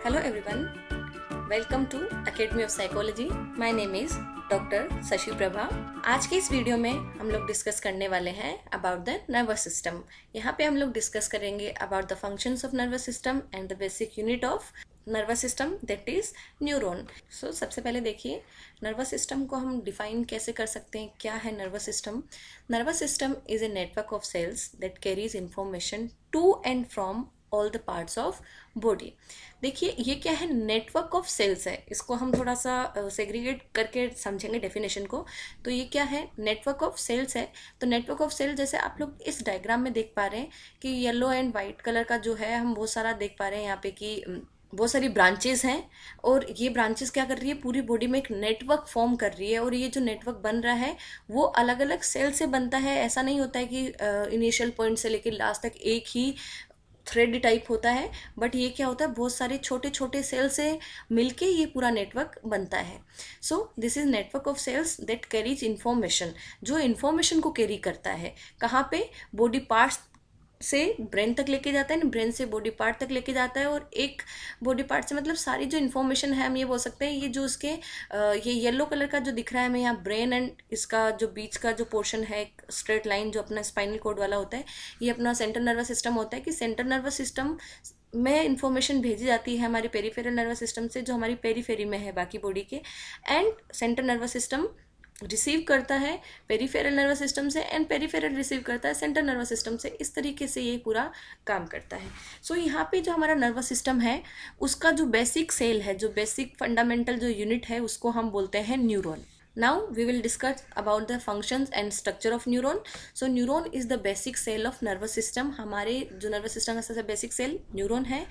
Hello everyone, welcome to Academy of Psychology. My name is doctor Shashi Prabha. आज के इस video में हम लोग डिस्कस करने वाले हैं अबाउट द नर्वस सिस्टम। यहाँ पे हम लोग डिस्कस करेंगे about the functions of nervous system and the basic unit of nervous system that is neuron. So सबसे पहले देखिए नर्वस सिस्टम को हम डिफाइन कैसे कर सकते हैं। क्या है nervous system? Nervous system is a network of cells that carries information to and from all the parts of body. देखिए ये क्या है, नेटवर्क ऑफ सेल्स है। इसको हम थोड़ा सा सेग्रीगेट करके समझेंगे डेफिनेशन को। तो ये क्या है, नेटवर्क ऑफ सेल्स है। तो नेटवर्क ऑफ सेल जैसे आप लोग इस डायग्राम में देख पा रहे हैं कि येलो एंड वाइट कलर का जो है हम बहुत सारा देख पा रहे हैं यहाँ पे कि बहुत सारी ब्रांचेस हैं और ये ब्रांचेस क्या कर रही है, पूरी बॉडी में एक नेटवर्क फॉर्म कर रही है। और ये जो नेटवर्क बन रहा है वो अलग अलग सेल से बनता है। ऐसा नहीं होता है कि इनिशियल पॉइंट से लेकर लास्ट तक एक ही थ्रेड टाइप होता है, बट ये क्या होता है, बहुत सारे छोटे छोटे सेल से मिलके ये पूरा नेटवर्क बनता है। So this is network of cells that carries information, जो इंफॉर्मेशन को कैरी करता है कहाँ पे, बॉडी पार्ट्स से ब्रेन तक लेके जाता है, ब्रेन से बॉडी पार्ट तक लेके जाता है। और एक बॉडी पार्ट से मतलब सारी जो इन्फॉर्मेशन है हम ये बोल सकते हैं, ये जो उसके ये येलो कलर का जो दिख रहा है हमें यहाँ ब्रेन एंड इसका जो बीच का जो पोर्शन है एक स्ट्रेट लाइन जो अपना स्पाइनल कॉर्ड वाला होता है, ये अपना सेंट्रल नर्वस सिस्टम होता है। कि सेंट्रल नर्वस सिस्टम में इंफॉर्मेशन भेजी जाती है हमारे पेरीफेरल नर्वस सिस्टम से, जो हमारी पेरीफेरी में है बाकी बॉडी के, and central nervous system receive करता है पेरीफेरल नर्वस सिस्टम से एंड पेरीफेरल रिसीव करता है सेंट्रल नर्वस सिस्टम से। इस तरीके से ये पूरा काम करता है। सो यहाँ पे जो हमारा नर्वस सिस्टम है उसका जो बेसिक सेल है, जो बेसिक फंडामेंटल जो यूनिट है उसको हम बोलते हैं neuron. Now we will discuss about the functions and structure of neuron. So neuron is the basic cell of nervous system. हमारे जो nervous system का सबसे basic cell न्यूरॉन है।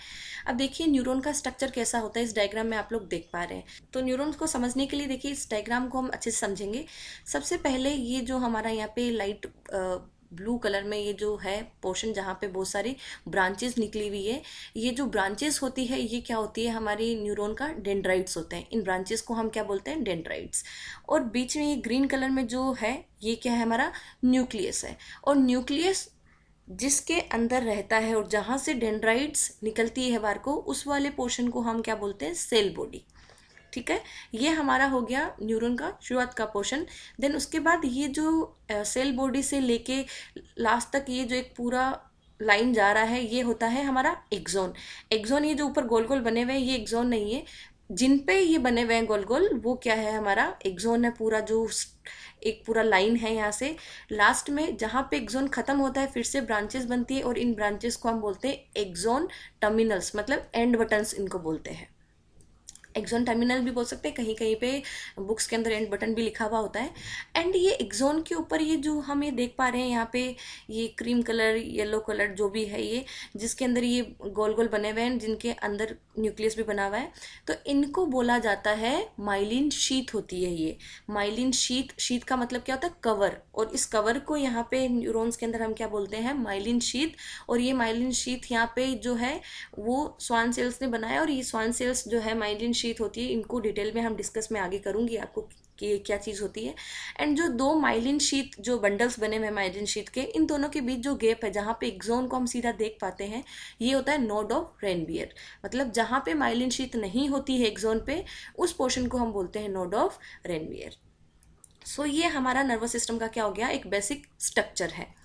अब देखिए न्यूरॉन का स्ट्रक्चर कैसा होता है, इस डायग्राम में आप लोग देख पा रहे हैं। तो न्यूरॉन्स को समझने के लिए देखिए इस डायग्राम को हम अच्छे से समझेंगे। सबसे पहले ये जो हमारा यहाँ पे लाइट ब्लू कलर में ये जो है पोर्शन जहाँ पे बहुत सारी ब्रांचेस निकली हुई है, ये जो ब्रांचेस होती है ये क्या होती है, हमारी न्यूरॉन का डेंड्राइट्स होते हैं। इन ब्रांचेस को हम क्या बोलते हैं, डेंड्राइट्स। और बीच में ये ग्रीन कलर में जो है ये क्या है, हमारा न्यूक्लियस है। और न्यूक्लियस जिसके अंदर रहता है और जहाँ से डेंड्राइट्स निकलती है बाहर को, उस वाले पोर्शन को हम क्या बोलते हैं, सेल बॉडी। ठीक है, ये हमारा हो गया न्यूरॉन का शुरुआत का पोर्शन। देन उसके बाद ये जो सेल बॉडी से लेके लास्ट तक ये जो एक पूरा लाइन जा रहा है ये होता है हमारा एक्सोन। एक्सोन ये जो ऊपर गोल गोल बने हुए हैं ये एक्सोन नहीं है, जिन पे ये बने हुए हैं गोल गोल वो क्या है, हमारा एक्सोन है। पूरा जो एक पूरा लाइन है यहाँ से लास्ट में जहाँ पे एक्सोन खत्म होता है फिर से ब्रांचेस बनती है और इन ब्रांचेस को हम बोलते हैं एक्सोन टर्मिनल्स, मतलब एंड बटन्स इनको बोलते हैं। एक्सोन टर्मिनल भी बोल सकते हैं, कहीं कहीं पे बुक्स के अंदर एंड बटन भी लिखा हुआ होता है। एंड ये एक्सोन के ऊपर ये जो हम ये देख पा रहे हैं यहाँ पे ये क्रीम कलर येलो कलर जो भी है ये, जिसके अंदर ये गोल गोल बने हुए हैं, जिनके अंदर न्यूक्लियस भी बना हुआ है, तो इनको बोला जाता है माइलिन शीथ होती है ये। माइलिन शीथ, शीथ का मतलब क्या होता है, कवर। और इस कवर को यहाँ पे न्यूरॉन्स के अंदर हम क्या बोलते हैं, माइलिन शीथ। और ये माइलिन शीथ यहाँ पे जो है वो स्वान सेल्स ने बनाया। और ये स्वान सेल्स जो है माइलिन शीथ होती है, इनको डिटेल में हम डिस्कस में आगे करूंगी आपको कि क्या चीज़ होती है। एंड जो दो माइलिन शीथ जो बंडल्स बने हुए हैं माइलिन शीथ के, इन दोनों के बीच जो गैप है जहाँ पे एक्सोन को हम सीधा देख पाते हैं, ये होता है नोड ऑफ रेनबियर। मतलब जहाँ पे माइलिन शीथ नहीं होती है एक्सोन पे, उस पोर्शन को हम बोलते हैं नोड ऑफ रेनबियर। सो ये हमारा नर्वस सिस्टम का क्या हो गया, एक बेसिक स्ट्रक्चर है।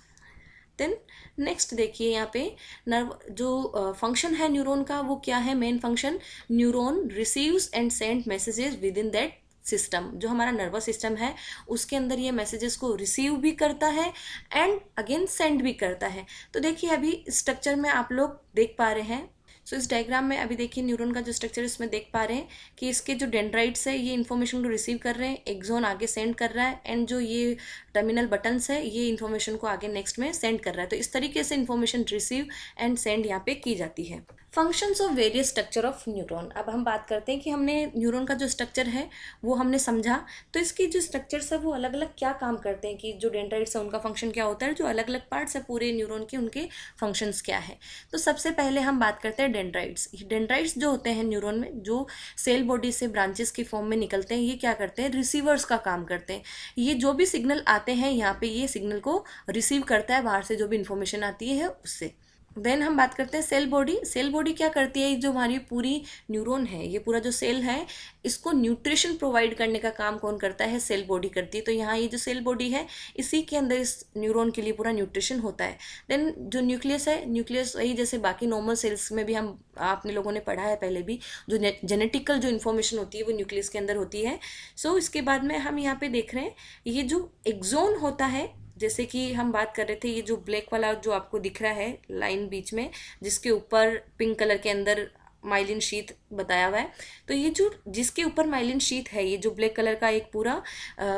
देन नेक्स्ट देखिए यहाँ पे नर्व जो फंक्शन है न्यूरॉन का वो क्या है, main function, neuron receives and send messages with in that system. जो हमारा नर्वस सिस्टम है उसके अंदर ये मैसेजेस को रिसीव भी करता है एंड अगेन सेंड भी करता है। तो देखिए अभी स्ट्रक्चर में आप लोग देख पा रहे हैं। सो इस डायग्राम में अभी देखिए न्यूरॉन का जो स्ट्रक्चर इसमें देख पा रहे हैं कि इसके जो डेंड्राइट्स है ये इन्फॉर्मेशन को रिसीव कर रहे हैं, एक्सोन आगे सेंड कर रहा है, एंड जो ये टर्मिनल बटन्स है ये इन्फॉर्मेशन को आगे नेक्स्ट में सेंड कर रहा है। तो इस तरीके से इन्फॉर्मेशन रिसीव एंड सेंड यहाँ पे की जाती है। Functions of various structure of neuron. अब हम बात करते हैं कि हमने न्यूरॉन का जो स्ट्रक्चर है वो हमने समझा, तो इसकी जो स्ट्रक्चर्स है वो अलग अलग क्या काम करते हैं, कि जो डेंड्राइट्स है उनका फंक्शन क्या होता है, जो अलग अलग पार्ट्स है पूरे न्यूरॉन के उनके फंक्शंस क्या है। तो सबसे पहले हम बात करते हैं डेंड्राइट्स। डेंड्राइट्स जो होते हैं न्यूरॉन में, जो सेल बॉडी से ब्रांचेस की फॉर्म में निकलते हैं, ये क्या करते हैं, रिसीवर्स का काम करते हैं। ये जो भी सिग्नल आते हैं यहाँ पे ये सिग्नल को रिसीव करता है, बाहर से जो भी इंफॉर्मेशन आती है उससे। देन हम बात करते हैं सेल बॉडी। सेल बॉडी क्या करती है, जो हमारी पूरी न्यूरॉन है, ये पूरा जो सेल है, इसको न्यूट्रिशन प्रोवाइड करने का काम कौन करता है, सेल बॉडी करती है। तो यहाँ ये जो सेल बॉडी है, इसी के अंदर इस न्यूरॉन के लिए पूरा न्यूट्रिशन होता है। देन जो न्यूक्लियस है, न्यूक्लियस वही जैसे बाकी नॉर्मल सेल्स में भी हम आपने लोगों ने पढ़ा है पहले भी, जो जेनेटिकल जो इन्फॉर्मेशन होती है वो न्यूक्लियस के अंदर होती है। सो इसके बाद में हम यहाँ पे देख रहे हैं ये जो एक्सोन होता है, जैसे कि हम बात कर रहे थे, ये जो ब्लैक वाला जो आपको दिख रहा है लाइन बीच में, जिसके ऊपर पिंक कलर के अंदर माइलिन शीथ बताया हुआ है, तो ये जो जिसके ऊपर माइलिन शीथ है, ये जो ब्लैक कलर का एक पूरा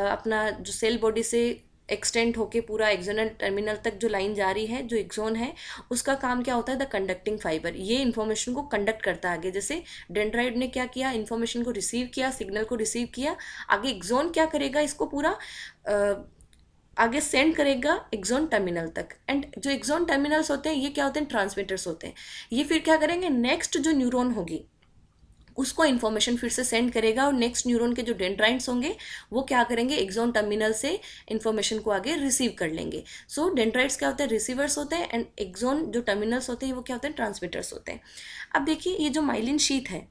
अपना जो सेल बॉडी से एक्सटेंड होके पूरा एक्सोनल टर्मिनल तक जो लाइन जा रही है, जो एक्सोन है, उसका काम क्या होता है, द कंडक्टिंग फाइबर। ये इन्फॉर्मेशन को कंडक्ट करता है आगे। जैसे डेंड्राइट ने क्या किया, इन्फॉर्मेशन को रिसीव किया, सिग्नल को रिसीव किया, आगे एक्सोन क्या करेगा, इसको पूरा आगे सेंड करेगा एक्सोन टर्मिनल तक। एंड जो एक्सोन टर्मिनल्स होते हैं, ये क्या होते हैं, ट्रांसमीटर्स होते हैं। ये फिर क्या करेंगे, नेक्स्ट जो न्यूरॉन होगी उसको इन्फॉर्मेशन फिर से सेंड करेगा, और नेक्स्ट न्यूरॉन के जो डेंड्राइट्स होंगे वो क्या करेंगे, एक्सोन टर्मिनल से इन्फॉर्मेशन को आगे रिसीव कर लेंगे। सो डेंड्राइट्स क्या होते हैं, रिसीवर्स होते हैं, एंड एक्सोन जो टर्मिनल्स होते हैं वो क्या होते हैं, ट्रांसमीटर्स होते हैं। अब देखिए ये जो माइलिन शीथ है,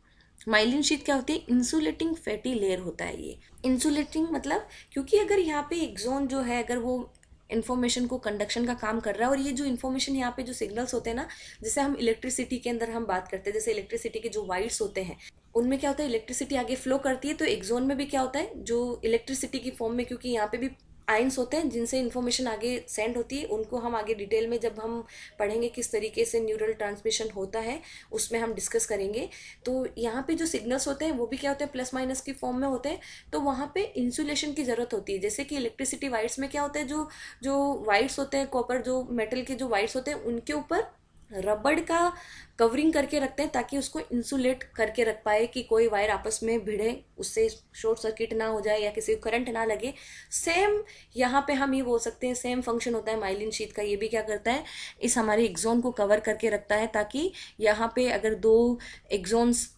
माइलिन शीथ क्या होती है, इंसुलेटिंग फैटी लेयर होता है। ये इंसुलेटिंग मतलब, क्योंकि अगर यहाँ पे एक्सोन जो है, अगर वो इन्फॉर्मेशन को कंडक्शन का काम कर रहा है, और ये जो इन्फॉर्मेशन यहाँ पे जो सिग्नल्स होते हैं ना, जैसे हम इलेक्ट्रिसिटी के अंदर हम बात करते हैं, जैसे इलेक्ट्रिसिटी के जो वायर्स होते हैं उनमें क्या होता है, इलेक्ट्रिसिटी आगे फ्लो करती है, तो एक्सोन में भी क्या होता है, जो इलेक्ट्रिसिटी की फॉर्म में, क्योंकि यहाँ पे भी आयंस होते हैं जिनसे इन्फॉर्मेशन आगे सेंड होती है, उनको हम आगे डिटेल में जब हम पढ़ेंगे किस तरीके से न्यूरल ट्रांसमिशन होता है, उसमें हम डिस्कस करेंगे। तो यहाँ पे जो सिग्नल्स होते हैं वो भी क्या होते हैं, प्लस माइनस की फॉर्म में होते हैं। तो वहाँ पे इंसुलेशन की ज़रूरत होती है। जैसे कि इलेक्ट्रिसिटी वायर्स में क्या होता है, जो जो वायर्स होते हैं, कॉपर जो मेटल के जो वायर्स होते हैं, उनके ऊपर रबड़ का कवरिंग करके रखते हैं, ताकि उसको इंसुलेट करके रख पाए कि कोई वायर आपस में भिड़े, उससे शॉर्ट सर्किट ना हो जाए या किसी को करंट ना लगे। सेम यहाँ पे हम ये बोल सकते हैं, सेम फंक्शन होता है माइलिन शीथ का। ये भी क्या करता है, इस हमारे एक्सोन को कवर करके रखता है, ताकि यहाँ पे अगर दो एक्सोन्स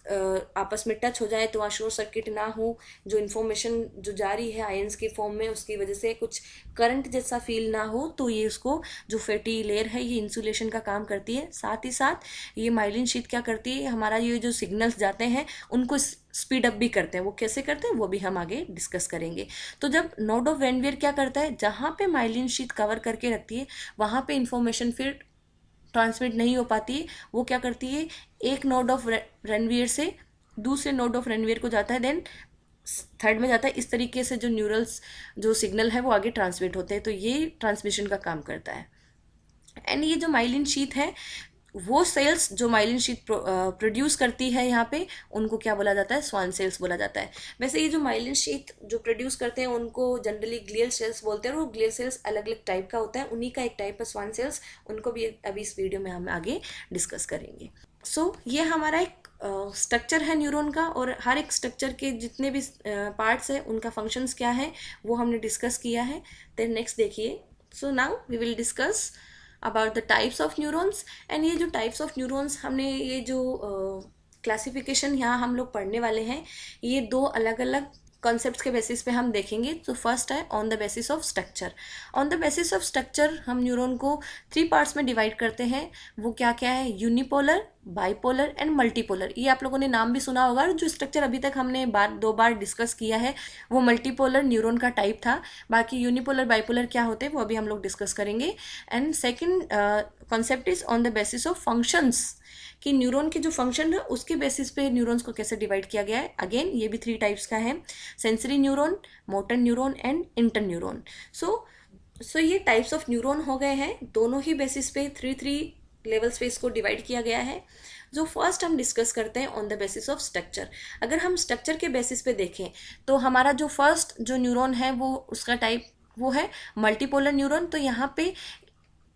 आपस में टच हो जाए तो वहाँ शॉर्ट सर्किट ना हो, जो इन्फॉर्मेशन जो जारी है आयंस की फॉर्म में, उसकी वजह से कुछ करंट जैसा फील ना हो। तो ये उसको जो फैटी लेयर है, ये इंसुलेशन का काम करती है। साथ ही साथ ये माइलिन शीथ क्या करती है, हमारा ये जो सिग्नल्स जाते हैं उनको स्पीड अप भी करते हैं। वो कैसे करते हैं वो भी हम आगे डिस्कस करेंगे। तो जब नोड ऑफ रेनवियर क्या करता है, जहाँ पे माइलिन शीथ कवर करके रखती है वहाँ पे इंफॉर्मेशन फिर ट्रांसमिट नहीं हो पाती है। वो क्या करती है, एक नोड ऑफ रेनवियर से दूसरे नोड ऑफ रेनवियर को जाता है, देन थर्ड में जाता है। इस तरीके से जो न्यूरल्स जो सिग्नल है वो आगे ट्रांसमिट होते हैं। तो ये ट्रांसमिशन का काम करता है। एंड ये जो माइलिन शीथ है, वो सेल्स जो माइलिन शीथ प्रोड्यूस करती है यहाँ पे, उनको क्या बोला जाता है, स्वान सेल्स बोला जाता है। वैसे ये जो माइलिन शीथ जो प्रोड्यूस करते हैं उनको जनरली ग्लियल सेल्स बोलते हैं, और वो ग्लियल सेल्स अलग अलग टाइप का होता है, उन्हीं का एक टाइप है स्वान सेल्स। उनको भी अभी इस वीडियो में हम आगे डिस्कस करेंगे। सो ये हमारा एक स्ट्रक्चर है न्यूरॉन का, और हर एक स्ट्रक्चर के जितने भी पार्ट्स हैं उनका फंक्शंस क्या है वो हमने डिस्कस किया है। देन नेक्स्ट देखिए, so now we will discuss about the types of neurons. And ये जो टाइप्स ऑफ न्यूरॉन्स हमने ये जो क्लासिफिकेशन यहाँ हम लोग पढ़ने वाले हैं, ये दो अलग अलग कॉन्सेप्ट्स के बेसिस पे हम देखेंगे। तो फर्स्ट है on the basis of structure. On the basis of structure हम न्यूरॉन को 3 पार्ट्स में डिवाइड करते हैं। वो क्या क्या है, यूनिपोलर, बाइपोलर एंड मल्टीपोलर। ये आप लोगों ने नाम भी सुना होगा। जो स्ट्रक्चर अभी तक हमने 2 बार डिस्कस किया है वो मल्टीपोलर न्यूरॉन का टाइप था। बाकी यूनिपोलर बाइपोलर क्या होते हैं वो अभी हम लोग डिस्कस करेंगे। And second concept is on the basis of functions, कि न्यूरॉन के जो फंक्शन है उसके बेसिस पे न्यूरॉन्स को कैसे डिवाइड किया गया है। अगेन ये भी 3 टाइप्स का है, sensory neuron, motor neuron and inter neuron. So ये टाइप्स ऑफ न्यूरॉन हो गए हैं। दोनों ही बेसिस पे 3 लेवल्स पे इसको डिवाइड किया गया है। जो फर्स्ट हम डिस्कस करते हैं on the basis of structure. अगर हम स्ट्रक्चर के बेसिस पे देखें तो हमारा जो फर्स्ट जो न्यूरॉन है वो उसका टाइप वो है मल्टीपोलर न्यूरॉन। तो यहाँ पे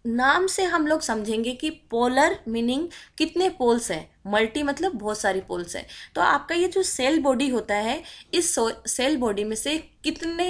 नाम से हम लोग समझेंगे कि पोलर मीनिंग कितने पोल्स हैं, मल्टी मतलब बहुत सारी पोल्स हैं। तो आपका ये जो सेल बॉडी होता है, इस सेल बॉडी में से कितने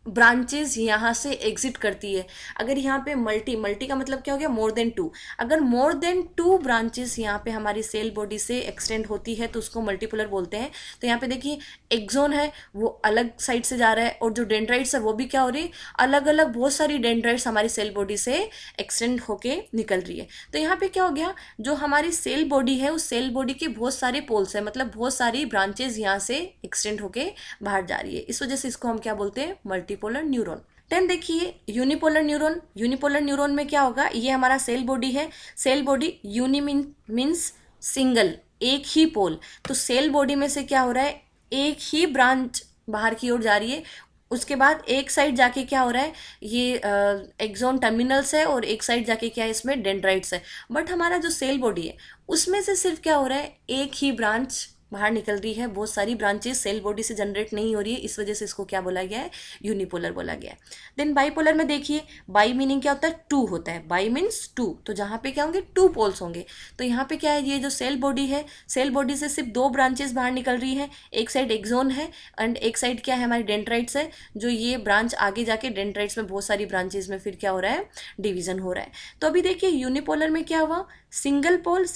ब्रांचेस यहाँ से एग्जिट करती है। अगर यहाँ पे मल्टी का मतलब क्या हो गया, मोर देन टू, अगर मोर देन टू ब्रांचेस यहाँ पे हमारी सेल बॉडी से एक्सटेंड होती है तो उसको मल्टीपोलर बोलते हैं। तो यहाँ पे देखिए एक्सोन है वो अलग साइड से जा रहा है, और जो डेंड्राइट्स है वो भी क्या हो रही है, अलग अलग बहुत सारी डेंड्राइट्स हमारी सेल बॉडी से एक्सटेंड होके निकल रही है। तो यहाँ पे क्या हो गया, जो हमारी सेल बॉडी है उस सेल बॉडी के बहुत सारे पोल्स है, मतलब बहुत सारी ब्रांचेस यहाँ से एक्सटेंड होके बाहर जा रही है, इस वजह से इसको हम क्या बोलते हैं, मल्टीपोलर न्यूरॉन। देन देखिए यूनिपोलर न्यूरॉन। यूनिपोलर न्यूरॉन में क्या होगा, ये हमारा सेल बॉडी है, cell body uni means single, एक ही पोल। तो सेल बॉडी में से क्या हो रहा है, एक ही ब्रांच बाहर की ओर जा रही है, उसके बाद एक साइड जाके क्या हो रहा है, ये एक्सोन टर्मिनल्स है, और एक साइड जाके क्या है, इसमें डेंड्राइट्स है। बट हमारा जो सेल बॉडी है उसमें से सिर्फ क्या हो रहा है, एक ही ब्रांच बाहर निकल रही है, बहुत सारी ब्रांचेस सेल बॉडी से जनरेट नहीं हो रही है, इस वजह से इसको क्या बोला गया है, यूनिपोलर बोला गया है। देन बाईपोलर में देखिए, बाई मीनिंग क्या होता है, टू होता है, बाई मीन्स टू, तो जहाँ पे क्या होंगे, टू पोल्स होंगे। तो यहाँ पे क्या है, ये जो सेल बॉडी है, सेल बॉडी से सिर्फ दो ब्रांचेस बाहर निकल रही है, एक साइड एक्सोन है एंड एक साइड क्या है, हमारी डेंड्राइट्स है, जो ये ब्रांच आगे जाके डेंड्राइट्स में बहुत सारी ब्रांचेस में फिर क्या हो रहा है, डिवीजन हो रहा है। तो अभी देखिए यूनिपोलर में क्या हुआ, सिंगल पोल,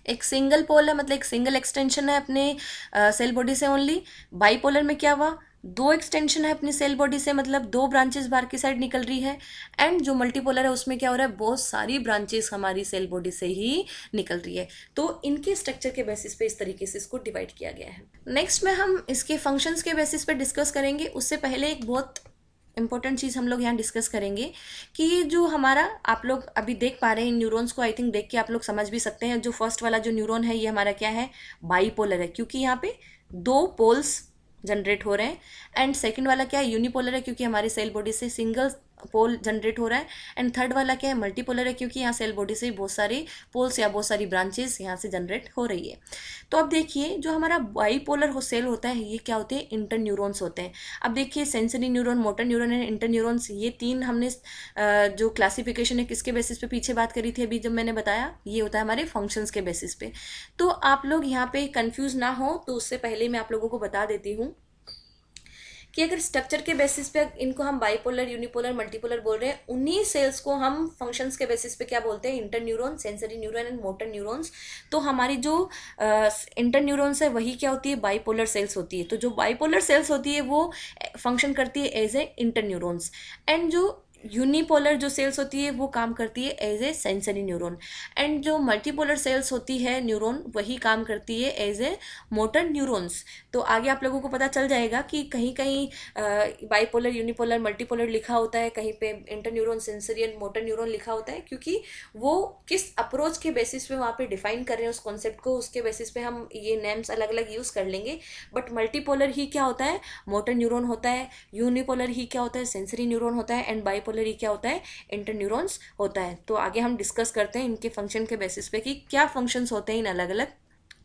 एक सिंगल पोल है, मतलब एक सिंगल एक्सटेंशन है अपने सेल बॉडी से ओनली। बाईपोलर में क्या हुआ, दो एक्सटेंशन है अपनी सेल बॉडी से, मतलब दो ब्रांचेस बाहर की साइड निकल रही है। एंड जो मल्टीपोलर है उसमें क्या हो रहा है, बहुत सारी ब्रांचेस हमारी सेल बॉडी से ही निकल रही है। तो इनके स्ट्रक्चर के बेसिस पे इस तरीके से इसको डिवाइड किया गया है। नेक्स्ट में हम इसके फंक्शंस के बेसिस पे डिस्कस करेंगे, उससे पहले एक बहुत इंपॉर्टेंट चीज़ हम लोग यहाँ डिस्कस करेंगे कि जो हमारा, आप लोग अभी देख पा रहे हैं इन न्यूरॉन्स को, आई थिंक देख के आप लोग समझ भी सकते हैं, जो फर्स्ट वाला जो न्यूरॉन है ये हमारा क्या है, बाईपोलर है, क्योंकि यहाँ पे दो पोल्स जनरेट हो रहे हैं। एंड सेकंड वाला क्या है, यूनिपोलर है, क्योंकि हमारी सेल बॉडी से सिंगल पोल जनरेट हो रहा है। एंड थर्ड वाला क्या है, मल्टीपोलर है, क्योंकि यहाँ सेल बॉडी से बहुत सारी पोल्स या बहुत सारी ब्रांचेस यहाँ से जनरेट हो रही है। तो अब देखिए जो हमारा बाईपोलर सेल होता है ये क्या होते हैं, इंटर न्यूरॉन्स होते हैं। अब देखिए sensory neuron, motor neuron and inter neurons, ये तीन हमने जो क्लासिफिकेशन है किसके बेसिस पे पीछे बात करी थी अभी जब मैंने बताया, ये होता है हमारे फंक्शंस के बेसिस पे। तो आप लोग यहाँ पे कंफ्यूज ना हो, तो उससे पहले मैं आप लोगों को बता देती हूँ कि अगर स्ट्रक्चर के बेसिस पे इनको हम बाईपोलर, यूनिपोलर, मल्टीपोलर बोल रहे हैं, उन्हीं सेल्स को हम फंक्शंस के बेसिस पे क्या बोलते हैं, inter neuron, sensory neuron and motor neurons. तो हमारी जो इंटर न्यूरॉन्स है वही क्या होती है, बाईपोलर सेल्स होती है। तो जो बाईपोलर सेल्स होती है वो फंक्शन करती है as a inter neurons, and जो यूनिपोलर जो सेल्स होती है वो काम करती है as a sensory neuron, and जो मल्टीपोलर सेल्स होती है न्यूरॉन वही काम करती है एज ए मोटर न्यूरॉन्स। तो आगे आप लोगों को पता चल जाएगा कि कहीं कहीं बाईपोलर, यूनिपोलर, मल्टीपोलर लिखा होता है, कहीं पे inter neuron, sensory and motor neuron लिखा होता है, क्योंकि वो किस अप्रोच के बेसिस पे वहाँ पे डिफाइन कर रहे हैं उस कॉन्सेप्ट को, उसके बेसिस पे हम ये नेम्स अलग अलग यूज कर लेंगे। बट मल्टीपोलर ही क्या होता है, मोटर न्यूरॉन होता है, यूनिपोलर ही क्या होता है, सेंसरी न्यूरॉन होता है, एंड बाईपोलर ही क्या होता है, इंटर न्यूरॉन्स होता है। तो आगे हम डिस्कस करते हैं इनके फंक्शन के बेसिस पे कि क्या फंक्शंस होते हैं इन अलग अलग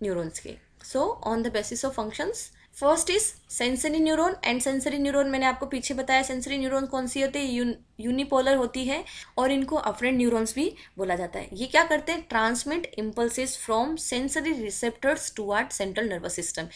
न्यूरॉन्स के। So on the basis of functions, first is sensory neuron. And sensory neuron मैंने आपको पीछे बताया, सेंसरी न्यूरॉन कौन सी होती है, यूनिपोलर होती है, और इनको अफरेंट न्यूरॉन्स भी बोला जाता है। ये क्या करते हैं, transmit impulses from sensory receptors toward central nervous system.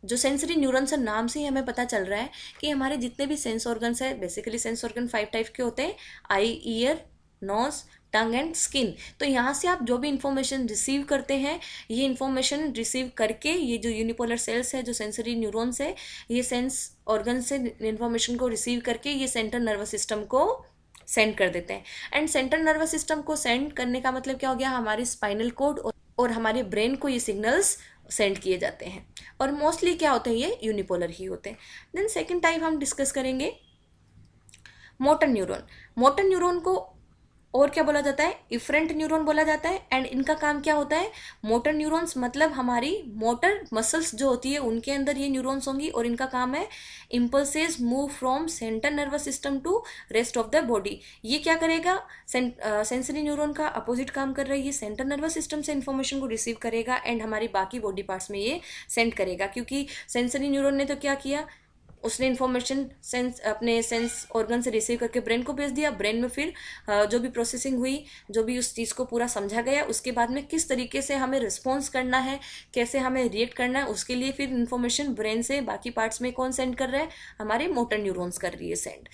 जो सेंसरी न्यूरॉन्स है, नाम से ही हमें पता चल रहा है कि हमारे जितने भी सेंस ऑर्गन्स है, बेसिकली सेंस ऑर्गन 5 टाइप के होते हैं, eye, ear, nose, tongue and skin. तो यहाँ से आप जो भी इंफॉर्मेशन रिसीव करते हैं, ये इंफॉर्मेशन रिसीव करके ये जो यूनिपोलर सेल्स है, जो सेंसरी न्यूरॉन्स है, ये सेंस ऑर्गन से इंफॉर्मेशन को रिसीव करके ये सेंट्रल नर्वस सिस्टम को सेंड कर देते हैं। एंड सेंट्रल नर्वस सिस्टम को सेंड करने का मतलब क्या हो गया, हमारे स्पाइनल कोड और हमारे ब्रेन को ये सिग्नल्स सेंड किए जाते हैं, और मोस्टली क्या होते हैं, ये यूनिपोलर ही होते हैं। देन सेकंड टाइप हम डिस्कस करेंगे मोटर न्यूरॉन। मोटर न्यूरॉन को और क्या बोला जाता है, इफरेंट न्यूरॉन बोला जाता है। एंड इनका काम क्या होता है, मोटर न्यूरॉन्स मतलब हमारी मोटर मसल्स जो होती है उनके अंदर ये न्यूरॉन्स होंगी, और इनका काम है impulses move from central nervous system to rest of the body. ये क्या करेगा, सेंसरी न्यूरॉन का अपोजिट काम कर रहा है, ये सेंट्रल नर्वस सिस्टम से इन्फॉर्मेशन को रिसीव करेगा एंड हमारी बाकी बॉडी पार्ट्स में ये सेंड करेगा। क्योंकि सेंसरी न्यूरॉन ने तो क्या किया, उसने इन्फॉर्मेशन सेंस अपने सेंस ऑर्गन से रिसीव करके ब्रेन को भेज दिया। ब्रेन में फिर जो भी प्रोसेसिंग हुई, जो भी उस चीज़ को पूरा समझा गया, उसके बाद में किस तरीके से हमें रिस्पॉन्स करना है, कैसे हमें रिएक्ट करना है, उसके लिए फिर इन्फॉर्मेशन ब्रेन से बाकी पार्ट्स में कौन सेंड कर रहा है, हमारे मोटर न्यूरॉन्स कर रही है सेंड।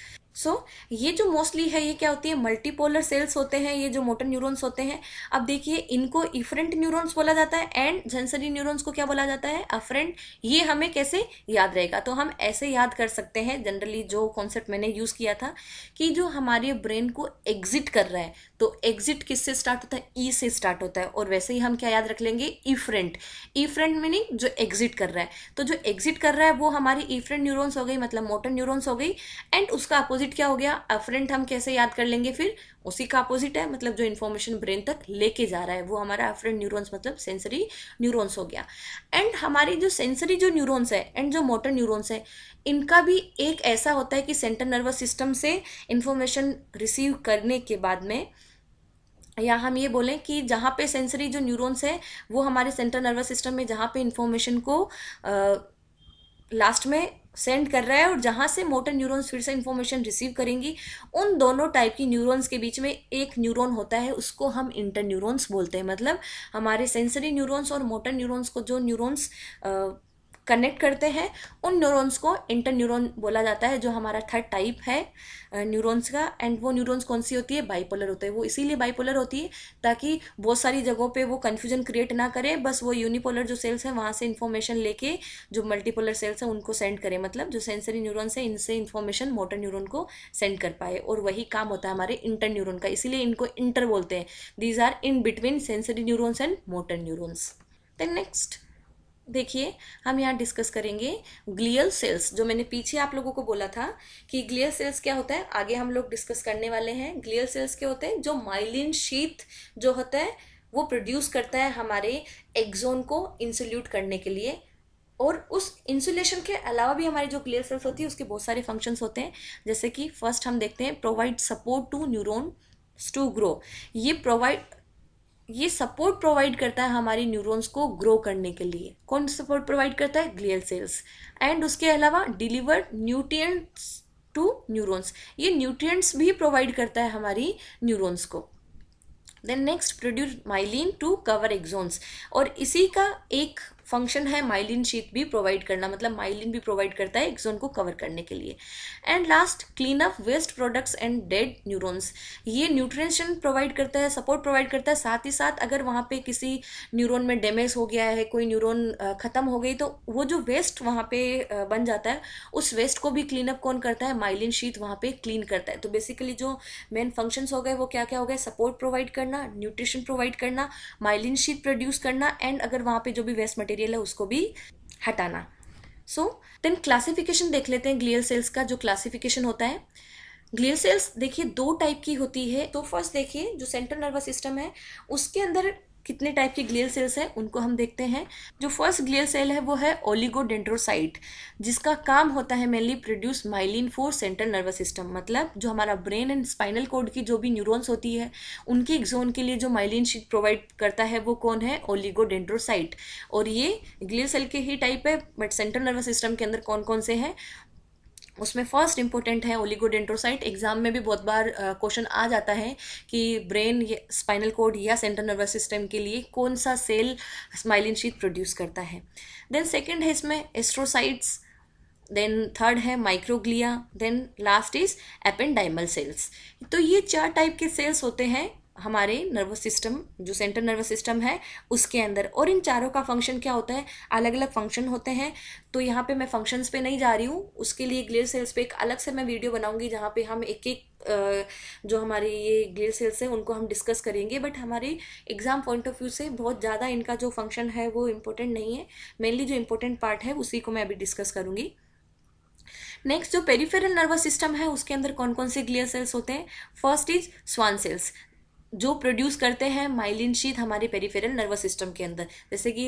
ये जो मोस्टली है, ये क्या होती है, मल्टीपोलर सेल्स होते हैं, ये जो मोटर न्यूरॉन्स होते हैं। अब देखिए, इनको इफरेंट न्यूरॉन्स बोला जाता है एंड सेंसरी न्यूरॉन्स को क्या बोला जाता है, अफरेंट। ये हमें कैसे याद रहेगा, तो हम ऐसे याद कर सकते हैं जनरली, जो कॉन्सेप्ट मैंने यूज किया था कि जो हमारे ब्रेन को एग्जिट कर रहा है, तो एग्जिट किससे स्टार्ट होता है, ई से स्टार्ट होता है। और वैसे ही हम क्या याद रख लेंगे, इफरेंट। इफरेंट मीनिंग जो एग्जिट कर रहा है, तो जो एग्जिट कर रहा है वो हमारी इफरेंट न्यूरॉन्स हो गई, मतलब मोटर न्यूरॉन्स हो गई। एंड उसका अपोजिट क्या हो गया, अफरेंट। हम कैसे याद कर लेंगे, फिर उसी का अपोजिट है, मतलब जो इन्फॉर्मेशन ब्रेन तक लेके जा रहा है वो हमारा अफरेंट न्यूरॉन्स, मतलब सेंसरी न्यूरॉन्स हो गया। एंड हमारी जो सेंसरी जो न्यूरॉन्स है एंड जो मोटर न्यूरॉन्स है, इनका भी एक ऐसा होता है कि सेंट्रल नर्वस सिस्टम से इंफॉर्मेशन रिसीव करने के बाद में, या हम ये बोलें कि जहाँ पे सेंसरी जो न्यूरॉन्स है वो हमारे सेंट्रल नर्वस सिस्टम में जहाँ पे इंफॉर्मेशन को लास्ट में सेंड कर रहा है, और जहाँ से मोटर न्यूरॉन्स फिर से इंफॉर्मेशन रिसीव करेंगी, उन दोनों टाइप की न्यूरॉन्स के बीच में एक न्यूरॉन होता है, उसको हम इंटर न्यूरॉन्स बोलते हैं। मतलब हमारे सेंसरी न्यूरॉन्स और मोटर न्यूरॉन्स को जो न्यूरॉन्स कनेक्ट करते हैं, उन न्यूरॉन्स को इंटर न्यूरॉन बोला जाता है, जो हमारा थर्ड टाइप है न्यूरॉन्स का। एंड वो न्यूरॉन्स कौन सी होती है, बाइपोलर होते हैं। वो इसीलिए बाइपोलर होती है ताकि बहुत सारी जगहों पे वो कन्फ्यूजन क्रिएट ना करे, बस वो यूनिपोलर जो सेल्स हैं वहाँ से इन्फॉर्मेशन लेके जो मल्टीपोलर सेल्स हैं उनको सेंड करे, मतलब जो सेंसरी न्यूरॉन्स है इनसे इन्फॉर्मेशन मोटर न्यूरॉन को सेंड कर पाए। और वही काम होता है हमारे इंटर न्यूरॉन का, इसीलिए इनको इंटर बोलते हैं। These are in between sensory neurons and motor neurons. Then next देखिए, हम यहाँ डिस्कस करेंगे ग्लियल सेल्स। जो मैंने पीछे आप लोगों को बोला था कि ग्लियल सेल्स क्या होता है, आगे हम लोग डिस्कस करने वाले हैं। ग्लियल सेल्स क्या होते हैं, जो माइलिन शीथ जो होता है वो प्रोड्यूस करता है हमारे एक्सोन को इंसुल्यूट करने के लिए। और उस इंसुलेशन के अलावा भी हमारी जो ग्लियल सेल्स होती है उसके बहुत सारे फंक्शंस होते हैं। जैसे कि फर्स्ट हम देखते हैं, provide support to neurons to grow. ये सपोर्ट प्रोवाइड करता है हमारी न्यूरॉन्स को ग्रो करने के लिए। कौन सपोर्ट प्रोवाइड करता है, ग्लियल सेल्स। एंड उसके अलावा डिलीवर न्यूट्रिएंट्स टू न्यूरॉन्स, ये न्यूट्रिएंट्स भी प्रोवाइड करता है हमारी न्यूरॉन्स को। Then next, produce myelin to cover axons, और इसी का एक फंक्शन है माइलिन शीट भी प्रोवाइड करना, मतलब माइलिन भी प्रोवाइड करता है एक्सोन को कवर करने के लिए। And last, clean up waste products and dead neurons, ये न्यूट्रिशन प्रोवाइड करता है, सपोर्ट प्रोवाइड करता है। साथ ही साथ अगर वहाँ पे किसी न्यूरॉन में डैमेज हो गया है, कोई न्यूरॉन खत्म हो गई, तो वो जो वेस्ट वहाँ पे बन जाता है, उस वेस्ट को भी क्लीन अप कौन करता है, माइलिन शीट वहाँ पे क्लीन करता है। तो बेसिकली जो मेन फंक्शंस हो गए वो क्या क्या हो गए, सपोर्ट प्रोवाइड करना, न्यूट्रिशन प्रोवाइड करना, माइलिन शीट प्रोड्यूस करना, एंड अगर वहाँ पे जो भी वेस्ट मटेरियल है उसको भी हटाना। देन क्लासिफिकेशन देख लेते हैं ग्लियल सेल्स का। जो क्लासिफिकेशन होता है, ग्लियल सेल्स देखिए दो टाइप की होती है। तो फर्स्ट देखिए, जो सेंट्रल नर्वस सिस्टम है उसके अंदर कितने टाइप की ग्लियल सेल्स हैं उनको हम देखते हैं। जो फर्स्ट ग्लियल सेल है वो है ओलिगोडेंड्रोसाइट, जिसका काम होता है mainly produce myelin for central nervous system. मतलब जो हमारा ब्रेन एंड स्पाइनल कोड की जो भी न्यूरॉन्स होती है उनकी एक्सोन के लिए जो माइलिन शीट प्रोवाइड करता है वो कौन है, ओलिगोडेंड्रोसाइट। और ये ग्लियल सेल के ही टाइप है, बट सेंट्रल नर्वस सिस्टम के अंदर कौन कौन से हैं उसमें फर्स्ट इंपॉर्टेंट है ओलिगोडेंड्रोसाइट। एग्जाम में भी बहुत बार क्वेश्चन आ जाता है कि ब्रेन, स्पाइनल कोड या सेंट्रल नर्वस सिस्टम के लिए कौन सा सेल माइलिन शीट प्रोड्यूस करता है। देन सेकंड है इसमें एस्ट्रोसाइट्स, देन थर्ड है microglia, then last is ependymal cells. तो ये चार टाइप के सेल्स होते हैं हमारे नर्वस सिस्टम, जो सेंट्रल नर्वस सिस्टम है उसके अंदर। और इन चारों का फंक्शन क्या होता है, अलग अलग फंक्शन होते हैं। तो यहाँ पे मैं फंक्शंस पे नहीं जा रही हूँ, उसके लिए ग्लियल सेल्स पे एक अलग से मैं वीडियो बनाऊंगी जहाँ पे हम एक एक जो हमारी ये ग्लियल सेल्स हैं उनको हम डिस्कस करेंगे। बट हमारे एग्जाम पॉइंट ऑफ व्यू से बहुत ज़्यादा इनका जो फंक्शन है वो इम्पोर्टेंट नहीं है। मेनली जो इम्पोर्टेंट पार्ट है उसी को मैं अभी डिस्कस करूँगी। नेक्स्ट, जो पेरिफेरल नर्वस सिस्टम है उसके अंदर कौन कौन से ग्लियल सेल्स होते हैं। फर्स्ट इज स्वान सेल्स, जो प्रोड्यूस करते हैं माइलिन शीट हमारे पेरिफेरल नर्वस सिस्टम के अंदर। जैसे कि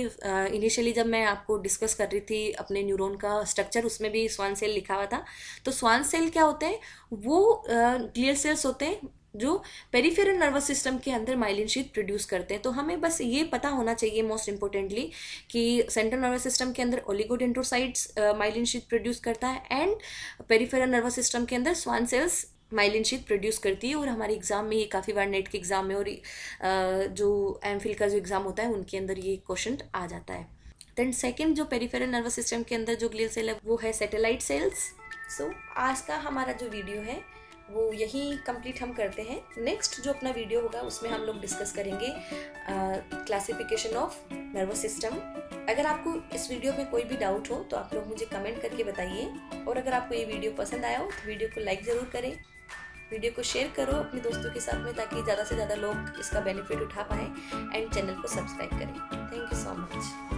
इनिशियली जब मैं आपको डिस्कस कर रही थी अपने न्यूरॉन का स्ट्रक्चर, उसमें भी स्वान सेल लिखा हुआ था। तो स्वान सेल क्या होते हैं, वो ग्लियल सेल्स होते हैं जो पेरिफेरल नर्वस सिस्टम के अंदर माइलिन शीथ प्रोड्यूस करते हैं। तो हमें बस ये पता होना चाहिए मोस्ट इंपॉर्टेंटली कि सेंट्रल नर्वस सिस्टम के अंदर ओलिगोडेंड्रोसाइट्स माइलिन शीथ प्रोड्यूस करता है एंड पेरिफेरल नर्वस सिस्टम के अंदर Schwann cells myelin sheath produce करती है। और हमारे एग्जाम में ये काफ़ी बार नेट के एग्जाम में और जो एमफिल का जो एग्जाम होता है उनके अंदर ये क्वेश्चन आ जाता है। देन सेकेंड जो पेरिफेरल नर्वस सिस्टम के अंदर जो ग्लियल सेल है वो है सैटेलाइट सेल्स। सो आज का हमारा जो वीडियो है वो यही कंप्लीट हम करते हैं। नेक्स्ट जो अपना वीडियो होगा उसमें हम लोग डिस्कस करेंगे क्लासिफिकेशन ऑफ नर्वस सिस्टम। अगर आपको इस वीडियो में कोई भी डाउट हो तो आप लोग मुझे कमेंट करके बताइए, और अगर आपको ये वीडियो पसंद आया हो तो वीडियो को लाइक ज़रूर करें, वीडियो को शेयर करो अपने दोस्तों के साथ में ताकि ज़्यादा से ज़्यादा लोग इसका बेनिफिट उठा पाएँ, एंड चैनल को सब्सक्राइब करें। Thank you so much.